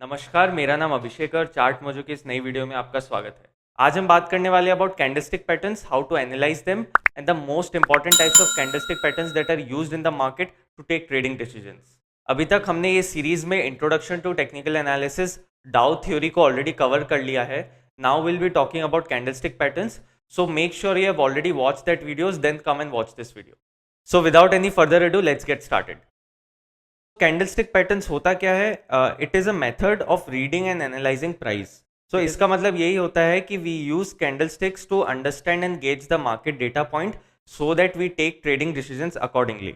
नमस्कार, मेरा नाम अभिषेक और चार्ट मोजो की इस नई वीडियो में आपका स्वागत है। आज हम बात करने वाले about candlestick patterns, how to analyse them and the most important types of candlestick patterns that are used in the market to take trading decisions. अभी तक हमने ये सीरीज में introduction to technical analysis, Dow theory को already cover कर लिया है। Now will be talking about candlestick patterns, so make sure you have already watch that videos, then come and watch this video. So without any further ado, let's get started. Candlestick patterns होता क्या है? It is a method of reading and analysing price. So इसका मतलब यही होता है कि we use candlesticks to understand and gauge the market data point so that we take trading decisions accordingly.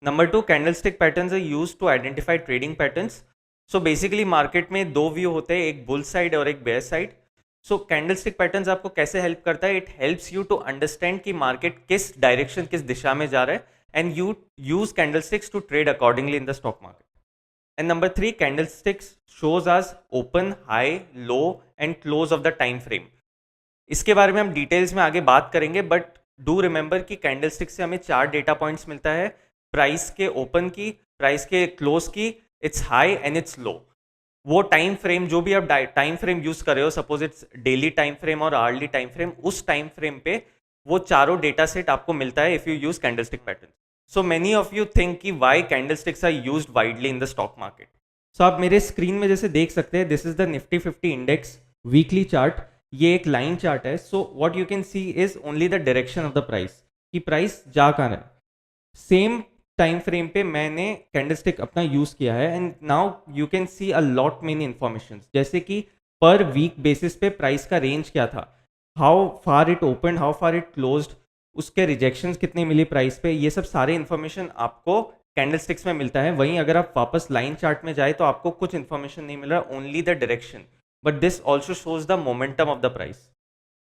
Number two, candlestick patterns are used to identify trading patterns. So basically market में दो view होते हैं, एक bull side और एक bear side. So candlestick patterns आपको कैसे help करता है? It helps you to understand कि मार्केट किस डायरेक्शन, किस दिशा में जा रहा है, and you use candlesticks to trade accordingly in the stock market. And number 3, candlesticks shows us open, high, low and close of the time frame. इसके बारे में हम डिटेल्स में आगे बात करेंगे, बट डू रिमेंबर कि कैंडलस्टिक से हमें 4 डेटा पॉइंट्स मिलता है: प्राइस के ओपन की, प्राइस के क्लोज की, इट्स हाई एंड इट्स लो। वो टाइम फ्रेम, जो भी आप टाइम फ्रेम यूज कर रहे हो, suppose it's daily time frame और आवर्ली टाइम फ्रेम, उस टाइम फ्रेम पे वो चारों डेटा सेट आपको मिलता है if you use candlestick pattern. So many of you think कि why candlesticks are used widely in the stock market. So आप मेरे स्क्रीन में जैसे देख सकते हैं, this is the Nifty 50 index weekly chart. ये एक लाइन चार्ट है। So what you can C is only the direction of the price, कि प्राइस जा कहाँ रहा है। सेम टाइम फ्रेम पे मैंने कैंडलस्टिक अपना यूज किया है and now you can C a lot many information, जैसे कि पर वीक बेसिस पे प्राइस का रेंज क्या था, how far it open, how far it closed, उसके रिजेक्शंस कितने मिली प्राइस पे, ये सब सारे इन्फॉर्मेशन आपको कैंडलस्टिक्स में मिलता है। वहीं अगर आप वापस लाइन चार्ट में जाए तो आपको कुछ इन्फॉर्मेशन नहीं मिल रहा, only the direction, but this also shows the momentum of the price.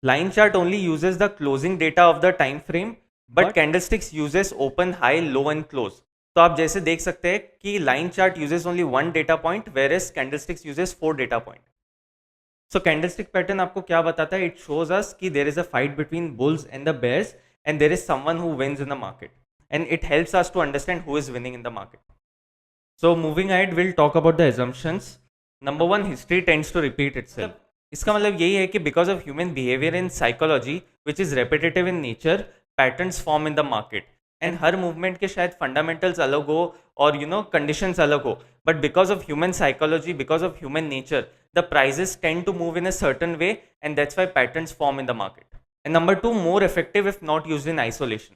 Line chart only uses the closing data of the time frame, but candlesticks uses open, high, low and close. तो आप जैसे देख सकते हैं कि line chart uses only 1 data point, whereas candlesticks uses 4 data point. So candlestick pattern आपको क्या बताता है? इट शोज अस कि there is a fight between bulls and the bears and there is someone who wins in the market, and it helps us to understand who is winning in the market. So moving ahead, we'll talk about the assumptions. Number 1, history tends to repeat itself. इसका मतलब यही है कि because of human behavior in psychology which is repetitive in nature, patterns form in the market. And her movement के शायद fundamentals अलग हो और conditions अलग हो, but because of human psychology, because of human nature, the prices tend to move in a certain way, and that's why patterns form in the market. And number 2, more effective if not used in isolation.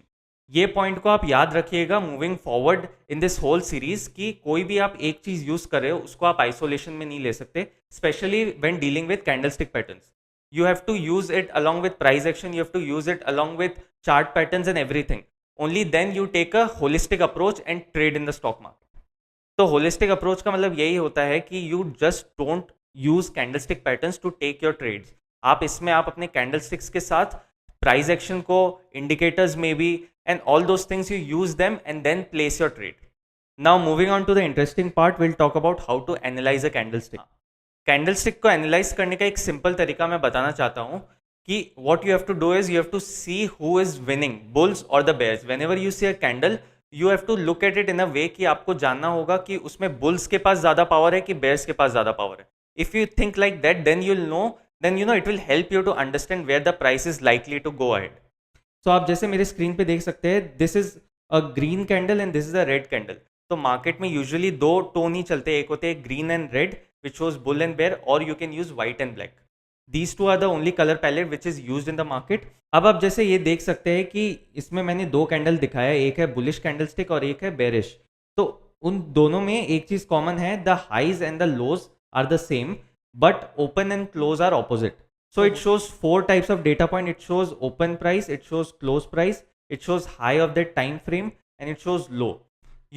ये point को आप याद रखिएगा moving forward in this whole series, कि कोई भी आप एक चीज यूज कर रहे हो उसको आप आइसोलेशन में नहीं ले सकते, specially when dealing with candlestick patterns. You have to use it along with price action, you have to use it along with chart patterns and everything. Only then you take a holistic approach and trade in the stock market. तो holistic approach का मतलब यही होता है कि you just don't use candlestick patterns to take your trades. आप इसमें आप अपने कैंडलस्टिक्स के साथ प्राइस एक्शन को, इंडिकेटर्स में भी, and all those things you use them and then place your trade. Now moving on to the interesting part, will talk about how to analyse a candlestick. Candlestick को analyse करने का एक simple तरीका मैं बताना चाहता हूं कि what you have to do is you have to see who is winning, bulls और the bears. Whenever you see a candle, you have to look at it in a way कि आपको जानना होगा कि उसमें बुल्स के पास ज्यादा power है कि बेयर्स के पास ज्यादा पावर है। If you think like that, then you will know, then it will help you to understand where the price is likely to go ahead. So आप जैसे मेरे स्क्रीन पे देख सकते हैं, this is a green candle and this is a red candle. तो market में usually 2 tone ही चलते हैं, एक होते हैं green and red which shows bull and bear, और you can use white and black. These two are the only color palette which is used in the market. अब आप जैसे ये देख सकते हैं कि इसमें मैंने 2 कैंडल दिखाया, एक है बुलिश कैंडलस्टिक और एक है बेरिश। तो उन दोनों में एक चीज कॉमन है, the highs and the lows are the same, but open and close are opposite. So it shows 4 types of data point. It shows open price, it shows close price, it shows high of that time frame, and it shows low.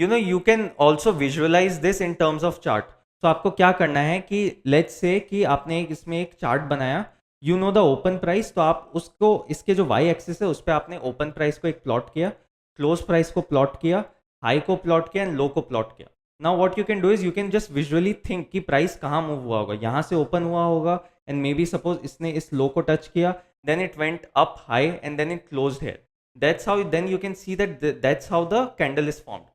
You can also visualize this in terms of chart. So आपको क्या करना है कि let's say कि आपने इसमें एक chart बनाया, you know the open price, तो आप उसको, इसके जो y एक्सिस है उस पर आपने open price को एक प्लॉट किया, close price को प्लॉट किया, high को प्लॉट किया, and low को प्लॉट किया। Now what you can do is you can just visually think कि प्राइस कहाँ मूव हुआ होगा, यहाँ से ओपन हुआ होगा एंड मे बी सपोज इसने इस लो को टच किया, then it went up high and then it closed here. That's how then you can see that that's how the candle is formed.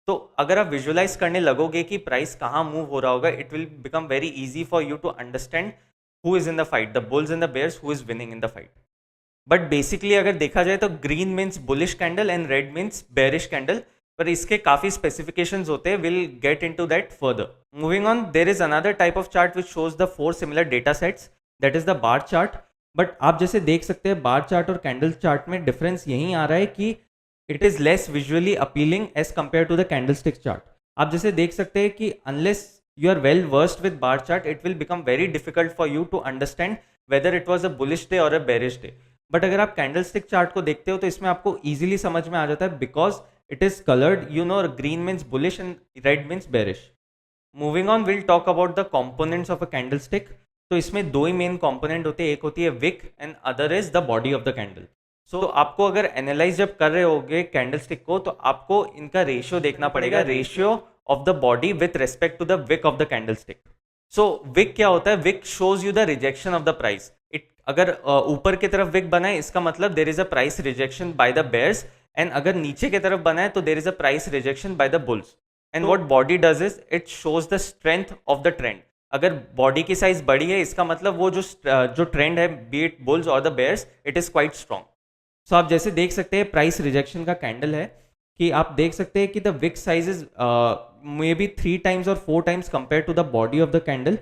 तो अगर आप विजुअलाइज करने लगोगे कि प्राइस कहाँ मूव हो रहा होगा, it will become very easy for you to understand who is in the fight, the bulls and the bears, who is winning in the fight. But basically अगर देखा जाए तो green means bullish candle and red means bearish candle, पर इसके काफी specifications होते हैं. Will get into that further. Moving on, there is another type of chart which shows the 4 similar data sets, that is the bar chart. But आप जैसे देख सकते हैं बार चार्ट और कैंडल चार्ट में डिफरेंस यही आ रहा है कि it is less visually appealing as compare to the candlestick chart. आप जैसे देख सकते हैं कि unless you are well versed with bar chart, it will become very difficult for you to understand whether it was a bullish day or a bearish day. But अगर आप candlestick chart को देखते हो तो इसमें आपको इजीली समझ में आ जाता है, because it is coloured, you know, green means bullish and red means bearish. Moving on, will talk about the components of a candlestick. तो इसमें दो ही मेन कंपोनेंट होते हैं, एक होती है wick and other is the body of the candle. So आपको अगर एनालाइज जब कर रहे होगे कैंडलस्टिक को, तो आपको इनका रेशियो देखना पड़ेगा, ratio of the body with respect to the wick of the candlestick. So wick क्या होता है? Wick shows you the rejection of the price. अगर ऊपर की तरफ wick बना है इसका मतलब there is a price rejection by the bears, and अगर नीचे की तरफ बना है तो there is a price rejection by the bulls. And what body does is it shows the strength of the trend. अगर बॉडी की साइज बड़ी है इसका मतलब वो जो ट्रेंड है, be it bulls or the bears, it is quite strong. So आप जैसे देख सकते हैं प्राइस रिजेक्शन का कैंडल है कि आप देख सकते हैं कि the wick size is may be 3 times और 4 times compare to the body of the candle.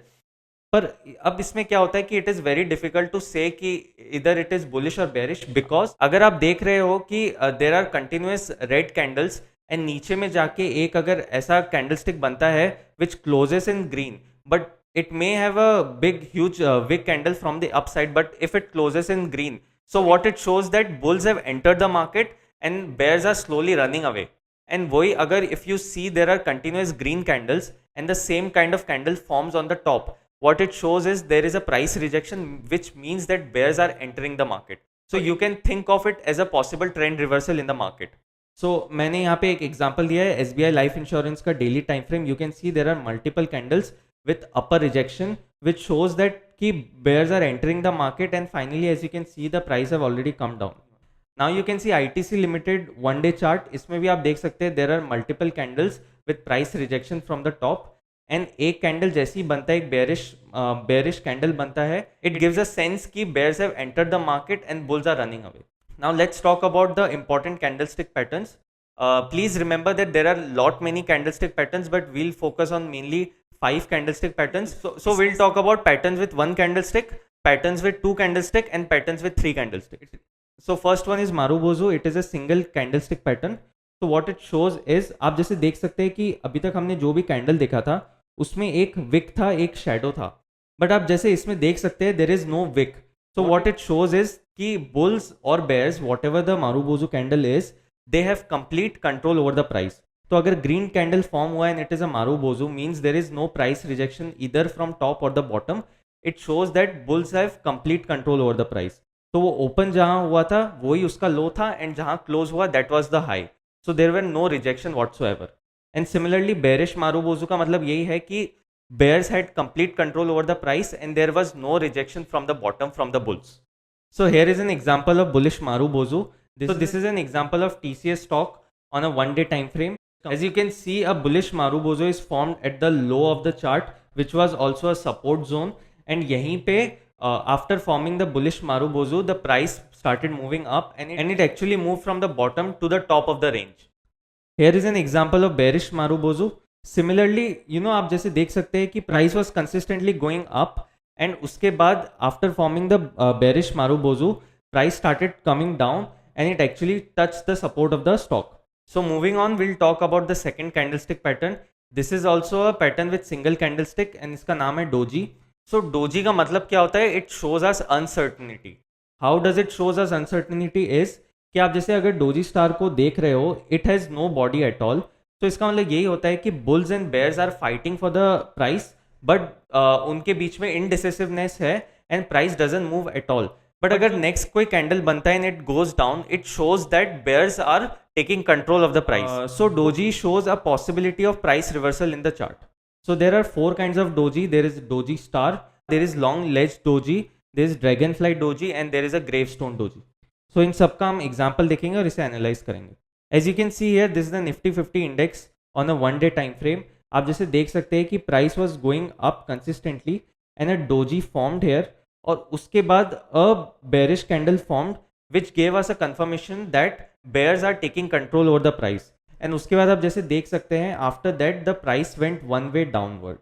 पर अब इसमें क्या होता है कि it is very difficult to say कि इधर इट इज बुलिश और बेरिश, बिकॉज अगर आप देख रहे हो कि there are continuous red candles and नीचे में जाके एक अगर ऐसा कैंडलस्टिक बनता है which closes in green, but it may have a big huge wick candle from the upside, but if it closes in green, so what it shows that bulls have entered the market and bears are slowly running away. And वही अगर if you see there are continuous green candles and the same kind of candle forms on the top, what it shows is there is a price rejection, which means that bears are entering the market. So you can think of it as a possible trend reversal in the market. So मैंने यहाँ पे एक example दिया है SBI life insurance का daily time frame. You can see there are multiple candles with upper rejection, which shows that ki bears are entering the market, and finally as you can see the price have already come down. Now you can see ITC Limited one day chart. इसमें भी आप देख सकते हैं there are multiple candles with price rejection from the top, and एक candle जैसी बनता है एक bearish कैंडल बनता है, it gives a sense कि bears have entered the market and bulls are running away. Now let's talk about the important candlestick patterns. Please remember that there are lot many candlestick patterns, but we'll focus on mainly 5 candlestick patterns. So we'll talk about patterns with 1 candlestick, patterns with 2 candlestick, and patterns with 3 candlesticks. So first one is Marubozu. It is a single candlestick pattern. So what it shows is, आप जैसे देख सकते हैं कि अभी तक हमने जो भी कैंडल देखा था उसमें एक विक था, एक शेडो था, बट आप जैसे इसमें देख सकते हैं there is no wick. So what it shows is कि bulls or bears, whatever the Marubozu candle is, they have complete control over the price. तो अगर ग्रीन कैंडल फॉर्म हुआ and it is a marubozu, means there is no price rejection either from top और the bottom. It shows that bulls have complete control over the price. तो वो open जहां हुआ था वही उसका लो था, एंड जहां क्लोज हुआ that was the high. So there were no rejection whatsoever. And similarly bearish marubozu का मतलब यही है कि bears had complete control over the price and there was no rejection from the bottom from the bulls. So here is an example of bullish Marubozu. This is an example of TCS stock on a 1-day time frame. As you can see, a bullish Marubozu is formed at the low of the chart, which was also a support zone. And yahin pe, after forming the bullish Marubozu, the price started moving up, and it actually moved from the bottom to the top of the range. Here is an example of bearish Marubozu. Similarly, you know, आप जैसे देख सकते हैं कि price was consistently going up, and उसके बाद after forming the bearish Marubozu, price started coming down, and it actually touched the support of the stock. So moving on, we'll talk about the second candlestick pattern. This is also a pattern with single candlestick, and इसका नाम है Doji. So Doji का मतलब क्या होता है? It shows us uncertainty. How does it shows us uncertainty is कि आप जैसे अगर डोजी स्टार को देख रहे हो, it has no body at all. तो इसका मतलब यही होता है कि bulls and bears are fighting for the price, but उनके बीच में indecisiveness है and price doesn't move at all. But अगर next कोई कैंडल बनता है and it goes down, it shows that bears are taking control of the price. So Doji shows a possibility of price reversal in the chart. So there are 4 kinds of Doji. There is Doji star, there is long ledge Doji, there is dragonfly Doji, and there is a gravestone Doji. So इन सबका हम example देखेंगे और इसे analyse करेंगे. As you can see here, this is the Nifty 50 index. On a 1 day time frame आप जैसे देख सकते हैं कि price was going up consistently and a doji formed here, और उसके बाद a bearish candle formed which gave us a confirmation that bears are taking control over the price, and उसके बाद आप जैसे देख सकते हैं after that the price went one way downward.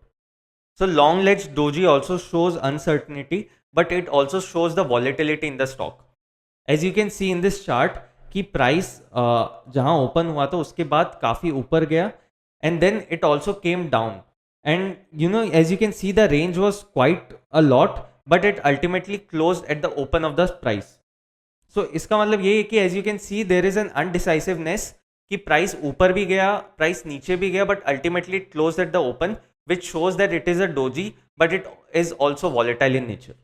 So long ledge doji also shows uncertainty, but it also shows the volatility in the stock. As you can see in this chart कि price जहां open हुआ था उसके बाद काफी ऊपर गया and then it also came down, and as you can see the range was quite a lot, but it ultimately closed at the open of the price. So इसका मतलब ये है कि as you can see there is an undecisiveness कि price ऊपर भी गया, price नीचे भी गया, but ultimately it closed at the open, which shows that it is a doji, but it is also volatile in nature.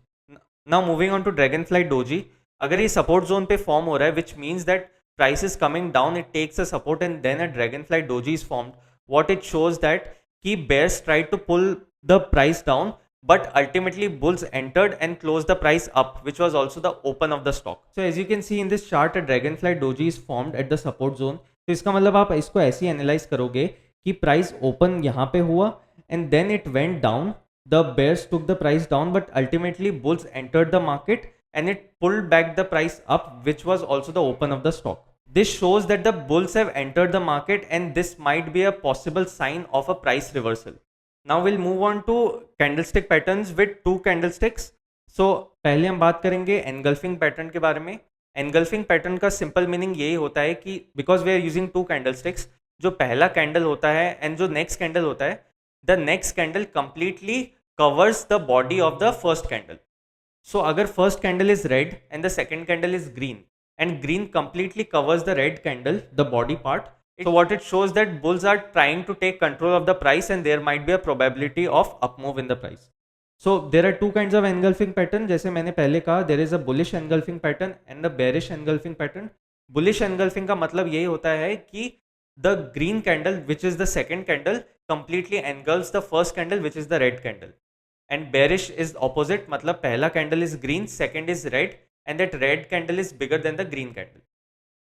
Now moving on to Dragonfly doji, अगर ये support zone पे form हो रहा है, which means that price is coming down, it takes a support and then a Dragonfly doji is formed. What it shows that कि bears tried to pull the price down, but ultimately bulls entered and closed the price up, which was also the open of the stock. So as you can see in this chart, a Dragonfly doji is formed at the support zone. तो इसका मतलब आप इसको ऐसे ही analyse करोगे कि price open यहाँ पे हुआ and then it went down, the bears took the price down, but ultimately bulls entered the market and it pulled back the price up, which was also the open of the stock. This shows that the bulls have entered the market and this might be a possible sign of a price reversal. Now we'll move on to candlestick patterns with two candlesticks. So पहले हम बात करेंगे engulfing pattern के बारे में. Engulfing pattern का simple meaning यही होता है कि because we are using two candlesticks, जो पहला कैंडल होता है and जो नेक्स्ट कैंडल होता है, the next candle completely covers the body of the first candle. So अगर first candle is red and the second candle is green and green completely covers the red candle, the body part, so what it shows that bulls are trying to take control of the price and there might be a probability of up move in the price. So there are two kinds of engulfing pattern. जैसे मैंने पहले कहा, there is a bullish engulfing pattern and a bearish engulfing pattern. Bullish engulfing का मतलब यही होता है कि the green candle, which is the second candle, completely engulfs the first candle, which is the red candle. And bearish is opposite, मतलब पहला candle is green, second is red, and that red candle is bigger than the green candle.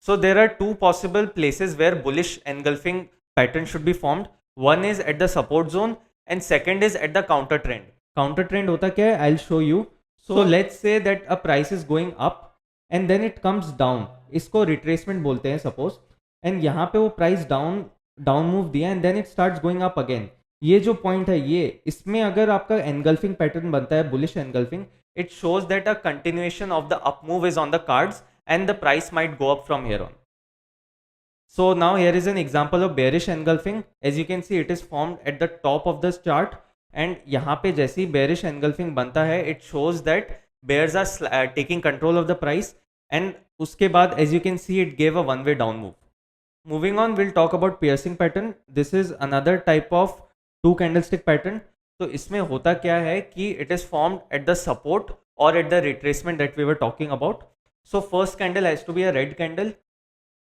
So there are two possible places where bullish engulfing pattern should be formed. One is at the support zone and second is at the counter trend. Counter trend होता क्या है? I'll show you. So let's say that a price is going up and then it comes down. इसको retracement बोलते हैं suppose. And यहाँ पे वो price down move दिया and then it starts going up again. ये जो पॉइंट है, ये इसमें अगर आपका एनगल्फिंग पैटर्न बनता है, bullish engulfing, it shows that a continuation of the up move is on the cards and the price might go up from here on. So now here is an example of bearish engulfing. As you can see it is formed at the top of the chart and यहाँ पे जैसे ही bearish engulfing बनता है, it shows that bears are taking control of the price and उसके बाद as you can see it gave a one way down move. Moving on, we'll talk about piercing pattern. This is another type of two candlestick pattern. तो इसमें होता क्या है कि it is formed at the support or at the retracement that we were talking about. So first candle has to be a red candle.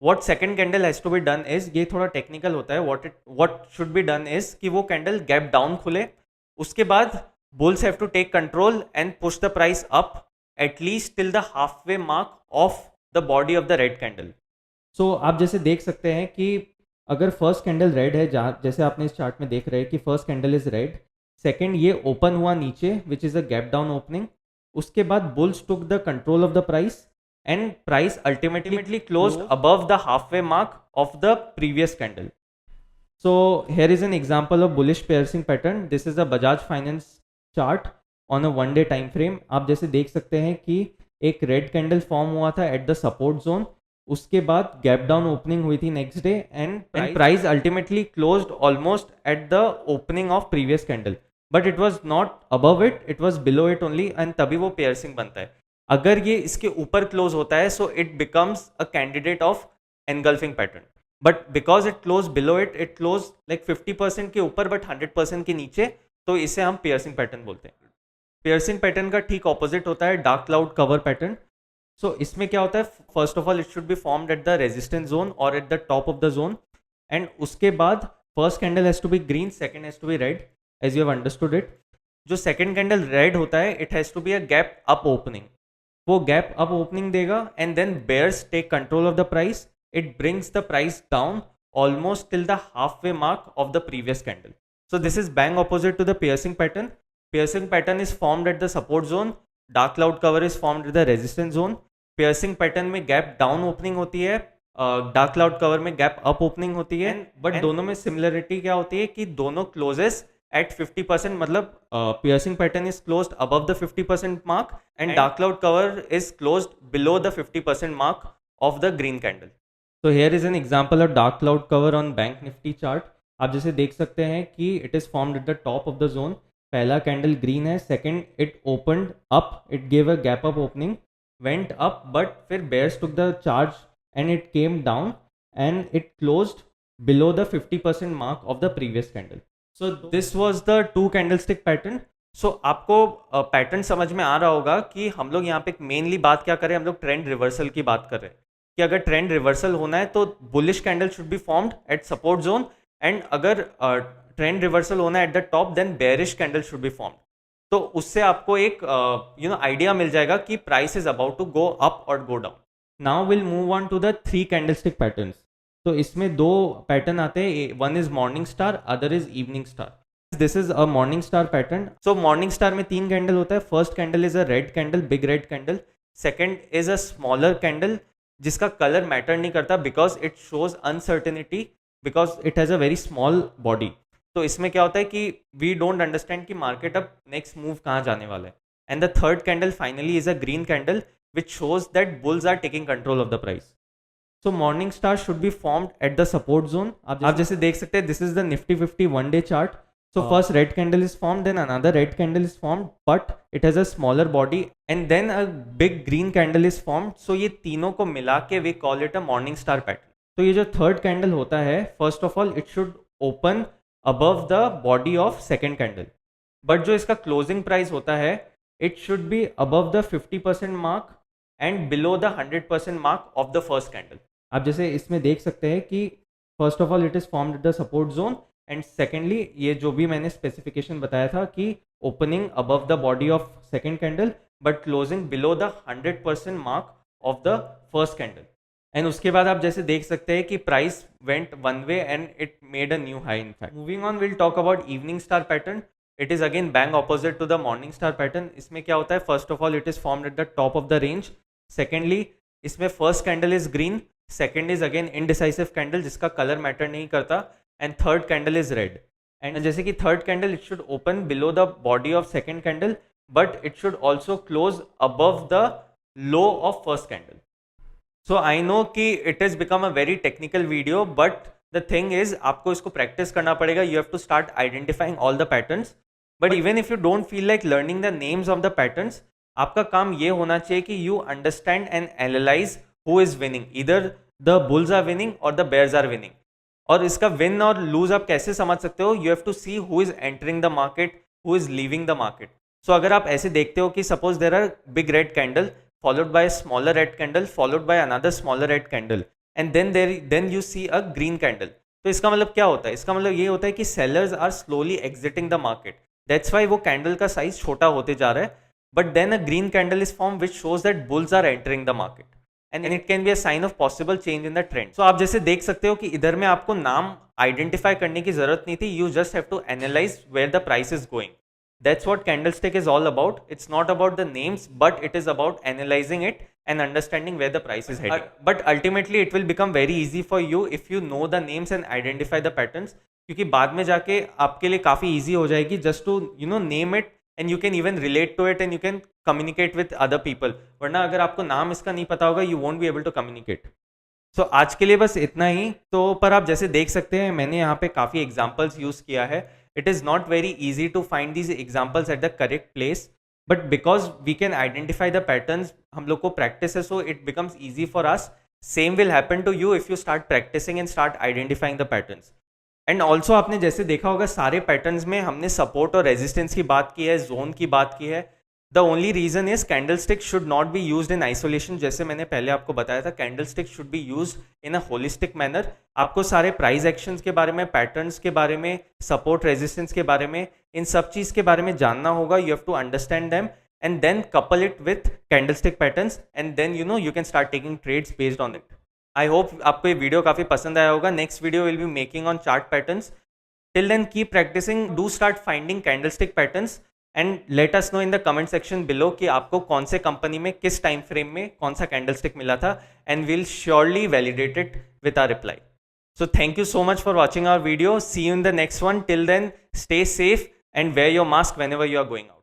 What second candle has to be done is, ये थोड़ा technical होता है. What should be done is कि वो candle gap down खुले, उसके बाद bulls have to take control and push the price up at least till the halfway mark of the body of the red candle. सो आप जैसे देख सकते हैं कि अगर फर्स्ट कैंडल रेड है, जहाँ जैसे आपने इस चार्ट में देख रहे हैं कि first candle is red, second ये ओपन हुआ नीचे which is a gap down opening, उसके बाद bulls took the control of the price and price ultimately closed above the halfway mark of the previous candle. So here is an example of bullish piercing pattern. This is a Bajaj finance chart on a 1 day time frame. आप जैसे देख सकते हैं कि एक red candle form हुआ था eight the support zone, उसके बाद गैप डाउन ओपनिंग हुई थी next day and price ultimately closed almost at the opening of previous candle, but it was not above it, it was below it only, and तभी वो piercing बनता है. अगर ये इसके ऊपर क्लोज होता है so it becomes a candidate of engulfing pattern, but because it close below it, it close like 50% के ऊपर बट 100% के नीचे, तो इसे हम पियर्सिंग पैटर्न बोलते हैं. पियर्सिंग पैटर्न का ठीक ऑपोजिट होता है dark cloud cover pattern. So इसमें क्या होता है, first of all it should be formed at the resistance zone और at the top of the zone, and उसके बाद first candle has to be green, second has to be red, as you have understood it. जो second candle red होता है, it has to be a gap up opening. वो gap up opening देगा and then bears take control of the price, it brings the price down almost till the halfway mark of the previous candle. So this is bang opposite to the piercing pattern. Piercing pattern is formed at the support zone. Dark cloud cover is formed at the resistance zone. piercing pattern में gap down opening होती है, dark cloud cover में gap up opening होती है, but दोनों में similarity क्या होती है कि दोनों क्लोजेस at 50%, मतलब piercing pattern is closed above the 50% mark and dark cloud cover is closed below the 50% mark of the green candle. So here is an example of dark cloud cover on Bank Nifty chart. आप जैसे देख सकते हैं कि it is formed at the top of the zone. पहला candle green है, second it opened up, it gave a gap up opening, went up, but फिर bears took the charge and it came down and it closed below the 50% mark of the previous candle. So this was the two candlestick pattern. So आपको pattern समझ में आ रहा होगा कि हम लोग यहाँ पे मेनली बात क्या कर रहे हैं, हम लोग ट्रेंड रिवर्सल की बात कर रहे हैं कि अगर ट्रेंड रिवर्सल होना है तो bullish candle should be formed at support zone, and अगर ट्रेंड रिवर्सल होना है at the top then bearish candle should be formed. तो उससे आपको एक आइडिया मिल जाएगा कि price is about to go up और go down. Now will move on to the three candlestick patterns. तो इसमें दो पैटर्न आते हैं, one is morning star, other is evening star. This is a morning star pattern. So morning star में तीन candle होता है. First candle is a red candle, big red candle. Second is a smaller candle जिसका colour matter नहीं करता because it shows uncertainty, because it has a very small body. तो इसमें क्या होता है कि वी डोंट अंडरस्टैंड कि मार्केट अब नेक्स्ट मूव कहाँ जाने वाला है. And the third candle finally is a green candle which shows that bulls are taking control of the price. So morning star should be formed at the support zone. आप जैसे देख सकते हैं, this is the Nifty 50 one day chart. So first red candle is formed, then another red candle is formed, but it has a smaller body, and then a big green candle is formed. So ये तीनों को मिला के we call it a morning star pattern. तो ये जो third candle होता है, first of all it should open above the body of second candle. But जो इसका closing price होता है, it should be above the 50% mark and below the 100% mark of the first candle. आप जैसे इसमें देख सकते हैं कि first of all it is formed at the support zone. And secondly ये जो भी मैंने स्पेसिफिकेशन बताया था कि opening above the body of second candle but closing below the 100% mark of the first candle. And उसके बाद आप जैसे देख सकते हैं कि price went one way and it made a new high in fact. Moving on, will talk about evening star pattern. It is again bang opposite to the morning star pattern. इसमें क्या होता है, first of all it is formed at the top of the range. Secondly इसमें first candle is green, second is again indecisive candle जिसका colour matter नहीं करता, and third candle is red. And जैसे कि third candle it should open below the body of second candle, but it should also close above the low of first candle. So I know कि it has become a very technical video, but the thing is आपको इसको practice करना पड़ेगा. You have to start identifying all the patterns. But even if you don't feel like learning the names of the patterns, आपका काम ये होना चाहिए कि you understand and analyze who is winning. Either the bulls are winning or the bears are winning. और इसका win और loose आप कैसे समझ सकते हो, you have to see who is entering the market, who is leaving the market. So अगर आप ऐसे देखते हो कि suppose there are big red candle followed by smaller red candle followed by another smaller red candle and then you see a green candle. तो इसका मतलब क्या होता है, इसका मतलब ये होता है कि sellers are slowly exiting the market. That's why वो कैंडल का साइज छोटा होते जा रहा है. But then a green candle is form which shows that bulls are entering the market. And it can be a sign of possible change in the trend. So आप जैसे देख सकते हो कि इधर में आपको नाम आइडेंटिफाई करने की जरूरत नहीं थी. You just have to analyse where the price is going. That's what candlestick is all about. It's not about the names but it is about analysing it and understanding where the price is heading. But ultimately it will become very easy for you if you know the names and identify the patterns, क्योंकि बाद में जाके आपके लिए काफी easy हो जाएगी just to name it and you can even relate to it and you can communicate with other people. वरना अगर आपको नाम इसका नहीं पता होगा you won't be able to communicate. So आज के लिए बस इतना ही. तो पर आप जैसे देख सकते हैं मैंने यहाँ पे काफ़ी examples use किया है. It is not very easy to find these examples at the correct place, but because we can identify the patterns, हम लोग को practice है, so it becomes easy for us. Same will happen to you if you start practicing and start identifying the patterns. And also आपने जैसे देखा होगा सारे patterns में हमने सपोर्ट और रेजिस्टेंस की बात की है, जोन की बात की है. The only reason is candlestick should not be used in isolation. जैसे मैंने पहले आपको बताया था, candlestick should be used in a holistic manner. आपको सारे प्राइस एक्शंस के बारे में, पैटर्न्स के बारे में, सपोर्ट रेजिस्टेंस के बारे में, इन सब चीज़ के बारे में जानना होगा. You have to understand them and then couple it with candlestick patterns and then you can start taking trades based on it. I hope आपको ये वीडियो काफ़ी पसंद आया होगा. Next video will be making on chart patterns. Till then, keep practicing. Do start finding candlestick patterns and let us know in the comment section below कि आपको कौन से कंपनी में किस टाइम फ्रेम में कौन सा कैंडलस्टिक मिला था, and we'll surely validate it with our reply. So thank you so much for watching our video. See you in the next one. Till then, stay safe and wear your mask whenever you are going out.